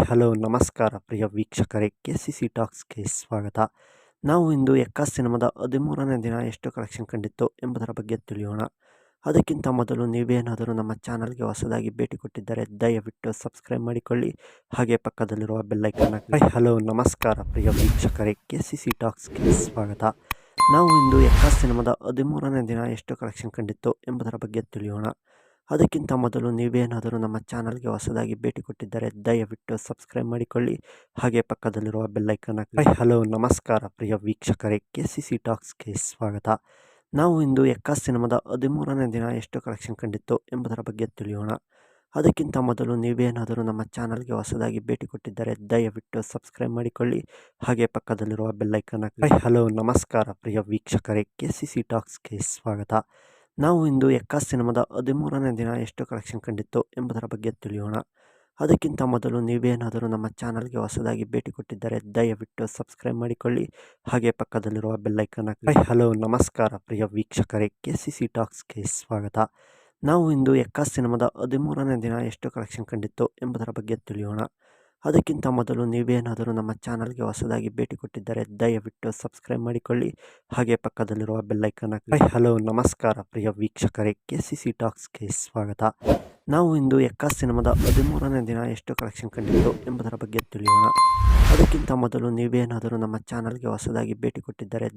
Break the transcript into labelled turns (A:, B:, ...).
A: Hello ನಮಸ್ಕಾರ ಪ್ರಿಯ ವೀಕ್ಷಕರೇ, KCC ಟಾಕ್ಸ್‌ಗೆ ಸ್ವಾಗತ. ನಾವು ಇಂದು ಎಕ್ಕಾ ಸಿನಿಮಾದ 13ನೇ ದಿನ ಎಷ್ಟು ಕಲೆಕ್ಷನ್ ಕಂಡಿತ್ತು ಎಂಬುದರ ಬಗ್ಗೆ ತಿಳಿಯೋಣ. ಅದಕ್ಕಿಂತ ಮೊದಲು ನೀವೇನಾದರೂ ನಮ್ಮ ಚಾನಲ್‌ಗೆ ಹೊಸದಾಗಿ ಭೇಟಿ ಕೊಟ್ಟಿದ್ದರೆ ದಯವಿಟ್ಟು ಸಬ್ಸ್ಕ್ರೈಬ್ ಮಾಡಿಕೊಳ್ಳಿ, ಹಾಗೆ ಪಕ್ಕದಲ್ಲಿರುವ ಬೆಲ್ ಐಕಾನ್ ಹಲೋ ನಮಸ್ಕಾರ ಪ್ರಿಯ ವೀಕ್ಷಕರೇ, KCC ಟಾಕ್ಸ್‌ಗೆ ಸ್ವಾಗತ. ನಾವು ಇಂದು ಎಕ್ಕಾ ಸಿನಿಮಾದ 13ನೇ ದಿನ ಎಷ್ಟು ಕಲೆಕ್ಷನ್ ಕಂಡಿತ್ತು ಎಂಬುದರ ಬಗ್ಗೆ ತಿಳಿಯೋಣ. ಅದಕ್ಕಿಂತ ಮೊದಲು ನೀವೇನಾದರೂ ನಮ್ಮ ಚಾನಲ್‌ಗೆ ಹೊಸದಾಗಿ ಭೇಟಿ ಕೊಟ್ಟಿದ್ದರೆ ದಯವಿಟ್ಟು ಸಬ್ಸ್ಕ್ರೈಬ್ ಮಾಡಿಕೊಳ್ಳಿ, ಹಾಗೆ ಪಕ್ಕದಲ್ಲಿರುವ ಬೆಲ್ ಐಕಾನ್ ಹಲೋ ನಮಸ್ಕಾರ ಪ್ರಿಯ ವೀಕ್ಷಕರೇ, KCC ಟಾಕ್ಸ್‌ಗೆ ಸ್ವಾಗತ. ನಾವು ಇಂದು ಎಕ್ಕಾ ಸಿನಿಮಾದ 13ನೇ ದಿನ ಎಷ್ಟು ಕಲೆಕ್ಷನ್ ಕಂಡಿತ್ತು ಎಂಬುದರ ಬಗ್ಗೆ ತಿಳಿಯೋಣ. ಅದಕ್ಕಿಂತ ಮೊದಲು ನೀವೇನಾದರೂ ನಮ್ಮ ಚಾನಲ್‌ಗೆ ಹೊಸದಾಗಿ ಭೇಟಿ ಕೊಟ್ಟಿದ್ದರೆ ದಯವಿಟ್ಟು ಸಬ್ಸ್ಕ್ರೈಬ್ ಮಾಡಿಕೊಳ್ಳಿ, ಹಾಗೆ ಪಕ್ಕದಲ್ಲಿರುವ ಬೆಲ್ ಐಕಾನ್ ಹಲೋ ನಮಸ್ಕಾರ ಪ್ರಿಯ ವೀಕ್ಷಕರೇ, KCC ಟಾಕ್ಸ್‌ಗೆ ಸ್ವಾಗತ. ನಾವು ಇಂದು ಎಕ್ಕಾ ಸಿನಿಮಾದ 13ನೇ ದಿನ ಎಷ್ಟು ಕಲೆಕ್ಷನ್ ಕಂಡಿತ್ತು ಎಂಬುದರ ಬಗ್ಗೆ ತಿಳಿಯೋಣ. ಅದಕ್ಕಿಂತ ಮೊದಲು ನೀವೇನಾದರೂ ನಮ್ಮ ಚಾನಲ್‌ಗೆ ಹೊಸದಾಗಿ ಭೇಟಿ ಕೊಟ್ಟಿದ್ದರೆ ದಯವಿಟ್ಟು ಸಬ್ಸ್ಕ್ರೈಬ್ ಮಾಡಿಕೊಳ್ಳಿ, ಹಾಗೆ ಪಕ್ಕದಲ್ಲಿರುವ ಬೆಲ್ ಐಕಾನ್ ಹಲೋ ನಮಸ್ಕಾರ ಪ್ರಿಯ ವೀಕ್ಷಕರೇ, KCC ಟಾಕ್ಸ್‌ಗೆ ಸ್ವಾಗತ. ನಾವು ಇಂದು ಎಕ್ಕಾ ಸಿನಿಮಾದ 13ನೇ ದಿನ ಎಷ್ಟು ಕಲೆಕ್ಷನ್ ಕಂಡಿತ್ತು ಎಂಬುದರ ಬಗ್ಗೆ ತಿಳಿಯೋಣ. ಅದಕ್ಕಿಂತ ಮೊದಲು ನೀವೇನಾದರೂ ನಮ್ಮ ಚಾನಲ್‌ಗೆ ಹೊಸದಾಗಿ ಭೇಟಿ ಕೊಟ್ಟಿದ್ದರೆ ದಯವಿಟ್ಟು ಸಬ್ಸ್ಕ್ರೈಬ್ ಮಾಡಿಕೊಳ್ಳಿ, ಹಾಗೆ ಪಕ್ಕದಲ್ಲಿರುವ ಬೆಲ್ ಐಕಾನ್ ಹಲೋ ನಮಸ್ಕಾರ ಪ್ರಿಯ ವೀಕ್ಷಕರೇ, KCC ಟಾಕ್ಸ್‌ಗೆ ಸ್ವಾಗತ. ನಾವು ಇಂದು ಎಕ್ಕಾ ಸಿನಿಮಾದ 13ನೇ ದಿನ ಎಷ್ಟು ಕಲೆಕ್ಷನ್ ಕಂಡಿತ್ತು ಎಂಬುದರ ಬಗ್ಗೆ ತಿಳಿಯೋಣ. ಅದಕ್ಕಿಂತ ಮೊದಲು ನೀವೇನಾದರೂ ನಮ್ಮ ಚಾನಲ್‌ಗೆ ಹೊಸದಾಗಿ ಭೇಟಿ ಕೊಟ್ಟಿದ್ದರೆ